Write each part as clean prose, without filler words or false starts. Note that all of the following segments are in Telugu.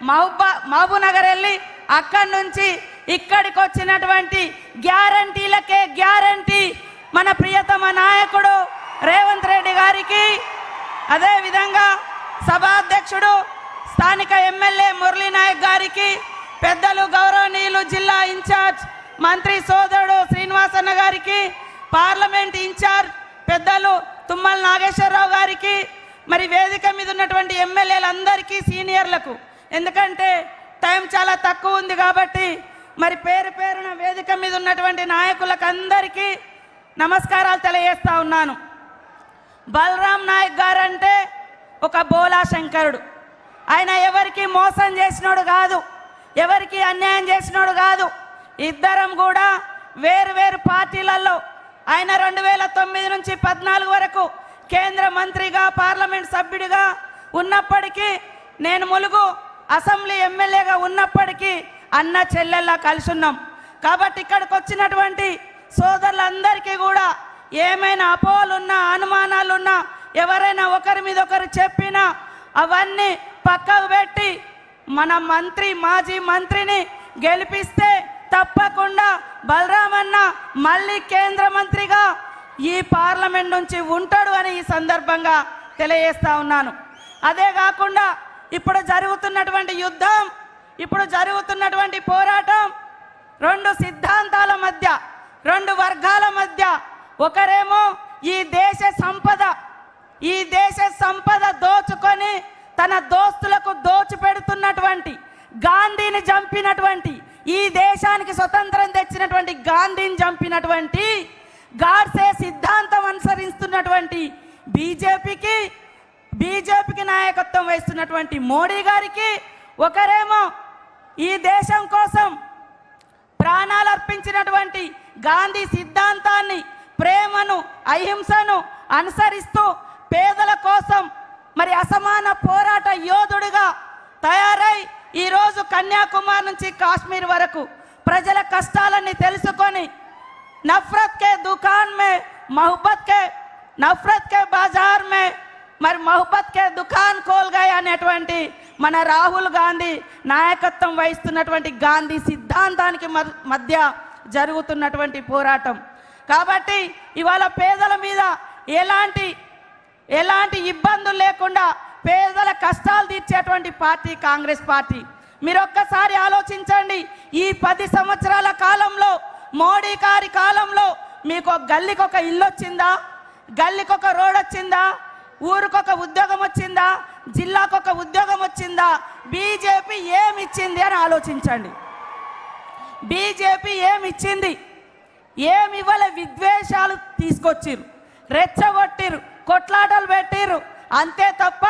మహబూబ్నగర్ వెళ్ళి అక్కడి నుంచి ఇక్కడికి వచ్చినటువంటి గ్యారంటీలకే గ్యారంటీ మన ప్రియతమ నాయకుడు రేవంత్ రెడ్డి గారికి, అదేవిధంగా సభాధ్యక్షుడు స్థానిక ఎమ్మెల్యే మురళీ నాయక్ గారికి, పెద్దలు గౌరవనీయులు జిల్లా ఇన్ఛార్జ్ మంత్రి సోదరుడు శ్రీనివాసన్న గారికి, పార్లమెంట్ ఇన్ఛార్జ్ పెద్దలు తుమ్మల నాగేశ్వరరావు గారికి, మరి వేదిక మీద ఉన్నటువంటి ఎమ్మెల్యేలందరికీ, సీనియర్లకు, ఎందుకంటే టైం చాలా తక్కువ ఉంది కాబట్టి మరి పేరు పేరున వేదిక మీద ఉన్నటువంటి నాయకులకు అందరికీ నమస్కారాలు తెలియజేస్తా ఉన్నాను. బలరాం నాయక్ గారంటే ఒక బోలా శంకరుడు. ఆయన ఎవరికి మోసం చేసినోడు కాదు, ఎవరికి అన్యాయం చేసినోడు కాదు. ఇద్దరం కూడా వేరు వేరు పార్టీలలో ఆయన 2009 నుంచి 14 వరకు కేంద్ర మంత్రిగా పార్లమెంట్ సభ్యుడిగా ఉన్నప్పటికీ, నేను ములుగు అసెంబ్లీ ఎమ్మెల్యేగా ఉన్నప్పటికీ అన్న చెల్లెల్లా కలిసి ఉన్నాం. కాబట్టి ఇక్కడికి వచ్చినటువంటి సోదరులందరికీ కూడా ఏమైనా అపోహలున్నా అనుమానాలున్నా ఎవరైనా ఒకరి మీద ఒకరు చెప్పినా అవన్నీ పక్కకు పెట్టి మన మాజీ మంత్రిని గెలిపిస్తే తప్పకుండా బలరామన్న మళ్ళీ కేంద్ర మంత్రిగా ఈ పార్లమెంట్ నుంచి ఉంటాడు అని ఈ సందర్భంగా తెలియజేస్తా ఉన్నాను. అదే కాకుండా ఇప్పుడు జరుగుతున్నటువంటి యుద్ధం, ఇప్పుడు జరుగుతున్నటువంటి పోరాటం రెండు సిద్ధాంతాల మధ్య, రెండు వర్గాల మధ్య. ఒకరేమో ఈ దేశ సంపద దోచుకొని తన దోస్తులకు దోచిపెడుతున్నటువంటి, గాంధీని చంపినటువంటి, ఈ దేశానికి స్వతంత్రం తెచ్చినటువంటి గాంధీని చంపినటువంటి గాడ్సే సిద్ధాంతం అనుసరిస్తున్నటువంటి బీజేపీకి నాయకత్వం వహిస్తున్నటువంటి మోడీ గారికి, ఒకరేమో ఈ దేశం కోసం ప్రాణాలు అర్పించినటువంటి గాంధీ సిద్ధాంతాన్ని, ప్రేమను, అహింసను అనుసరిస్తూ పేదల కోసం మరి అసమాన పోరాట యోధుడిగా తయారై ఈరోజు కన్యాకుమారి నుంచి కాశ్మీర్ వరకు ప్రజల కష్టాలన్నీ తెలుసుకొని నఫరత్ కే దుకాన్ మే నఫరత్ కే బాజార్ మే మరి మొహబ్బత్ కే దుకాన్ కోల్ గయే అనేటువంటి మన రాహుల్ గాంధీ నాయకత్వం వహిస్తున్నటువంటి గాంధీ సిద్ధాంతానికి మధ్య జరుగుతున్నటువంటి పోరాటం. కాబట్టి ఇవాళ పేదల మీద ఎలాంటి ఇబ్బందులు లేకుండా పేదల కష్టాలు తీర్చేటువంటి పార్టీ కాంగ్రెస్ పార్టీ. మీరు ఒక్కసారి ఆలోచించండి, ఈ 10 సంవత్సరాల కాలంలో, మోడీ గారి కాలంలో మీకు గల్లీకి ఒక ఇల్లు వచ్చిందా? గల్లీకి ఒక రోడ్ వచ్చిందా? ఊరికొక ఉద్యోగం వచ్చిందా? జిల్లాకు ఒక ఉద్యోగం వచ్చిందా? బీజేపీ ఏమిచ్చింది అని ఆలోచించండి. బీజేపీ ఏమిచ్చింది? ఏమివ్వలే. విద్వేషాలు తీసుకొచ్చిర్రు, రెచ్చగొట్టిర్రు, కొట్లాటలు పెట్టిర్రు, అంతే తప్ప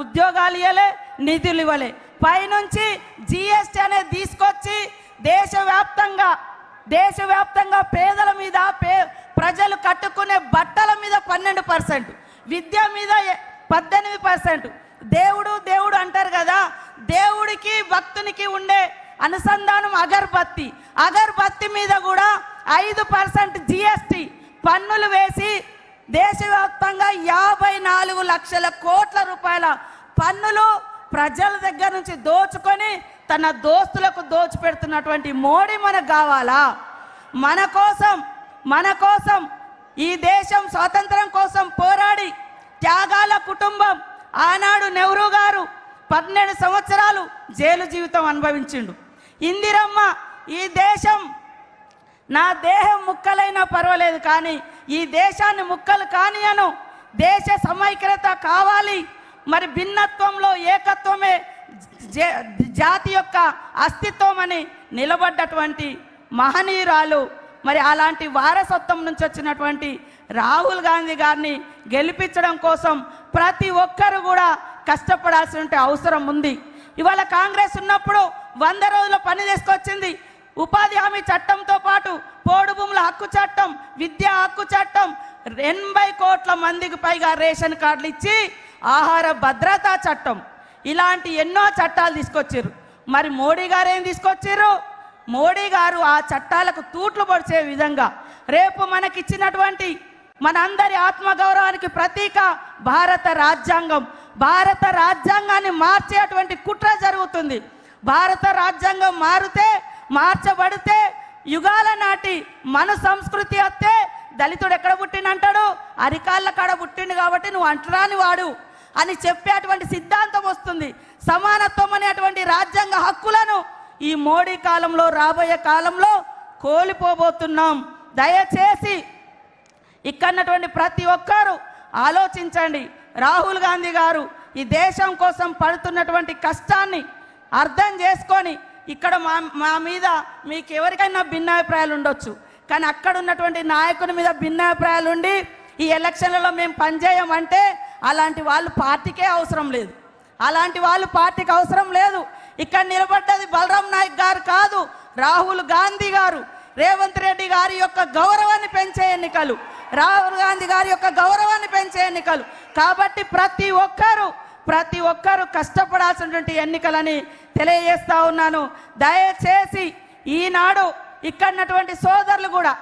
ఉద్యోగాలు ఇవ్వలే, నిధులు ఇవ్వలే. పైనుంచి జిఎస్టీ అనేది తీసుకొచ్చి దేశవ్యాప్తంగా పేదల మీద, ప్రజలు కట్టుకునే బట్టల మీద 12%, విద్య మీద 18%. దేవుడు అంటారు కదా, దేవుడికి భక్తునికి ఉండే అనుసంధానం అగర్బత్తి మీద కూడా 5% జిఎస్టీ పన్నులు వేసి దేశవ్యాప్తంగా 54 లక్షల కోట్ల రూపాయల పన్నులు ప్రజల దగ్గర నుంచి దోచుకొని తన దోస్తులకు దోచిపెడుతున్నటువంటి మోడీ మనకు కావాలా? మన కోసం ఈ దేశం స్వాతంత్రం కోసం పోరాడి త్యాగాల కుటుంబం. ఆనాడు నెహ్రూ గారు 12 సంవత్సరాలు జైలు జీవితం అనుభవించిండు. ఇందిరమ్మ ఈ దేశం, నా దేహం ముక్కలైనా పర్వాలేదు కానీ ఈ దేశాన్ని ముక్కలు కానియను, దేశ సమైక్యత కావాలి, మరి భిన్నత్వంలో ఏకత్వమే జాతి యొక్క అస్తిత్వం అని నిలబడ్డటువంటి మహనీయురాలు. మరి అలాంటి వారసత్వం నుంచి వచ్చినటువంటి రాహుల్ గాంధీ గారిని గెలిపించడం కోసం ప్రతి ఒక్కరు కూడా కష్టపడాల్సిన అవసరం ఉంది. ఇవాళ కాంగ్రెస్ ఉన్నప్పుడు 100 రోజుల పని తీసుకొచ్చింది. ఉపాధి హామీ చట్టంతో పాటు పోడు భూముల హక్కు చట్టం, విద్యా హక్కు చట్టం, 80 కోట్ల మందికి పైగా రేషన్ కార్డులు ఇచ్చి ఆహార భద్రతా చట్టం, ఇలాంటి ఎన్నో చట్టాలు తీసుకొచ్చారు. మరి మోడీ గారు ఏం తీసుకొచ్చారు? మోడీ గారు ఆ చట్టాలకు తూట్లు పొడిచే విధంగా రేపు మనకిచ్చినటువంటి మనందరి ఆత్మగౌరవానికి ప్రతీక భారత రాజ్యాంగాన్ని మార్చేటువంటి కుట్ర జరుగుతుంది. భారత రాజ్యాంగం మార్చబడితే యుగాల నాటి మన సంస్కృతి వస్తే దళితుడు ఎక్కడ పుట్టినంటాడు, అరికాళ్ళ కాడ పుట్టిండు కాబట్టి నువ్వు అంటరాని వాడు అని చెప్పేటువంటి సిద్ధాంతం వస్తుంది. సమానత్వం అనేటువంటి రాజ్యాంగ హక్కులను ఈ మోడీ కాలంలో రాబోయే కాలంలో కోల్పోబోతున్నాం. దయచేసి ఇక్కడటువంటి ప్రతి ఒక్కరూ ఆలోచించండి. రాహుల్ గాంధీ గారు ఈ దేశం కోసం పడుతున్నటువంటి కష్టాన్ని అర్థం చేసుకొని ఇక్కడ మా మీద మీకు ఎవరికైనా భిన్నాభిప్రాయాలు ఉండొచ్చు, కానీ అక్కడ ఉన్నటువంటి నాయకుని మీద భిన్నాభిప్రాయాలు ఉండి ఈ ఎలక్షన్లలో మేము పనిచేయమంటే అలాంటి వాళ్ళు పార్టీకే అవసరం లేదు. ఇక్కడ నిలబడ్డది బలరాం నాయక్ గారు కాదు, రాహుల్ గాంధీ గారు. రేవంత్ రెడ్డి గారి యొక్క గౌరవాన్ని పెంచే ఎన్నికలు, రాహుల్ గాంధీ గారి యొక్క గౌరవాన్ని పెంచే ఎన్నికలు. కాబట్టి ప్రతి ఒక్కరూ కష్టపడాల్సినటువంటి ఎన్నికలని తెలియజేస్తా ఉన్నాను. దయచేసి ఈనాడు ఇక్కడ సోదరులు కూడా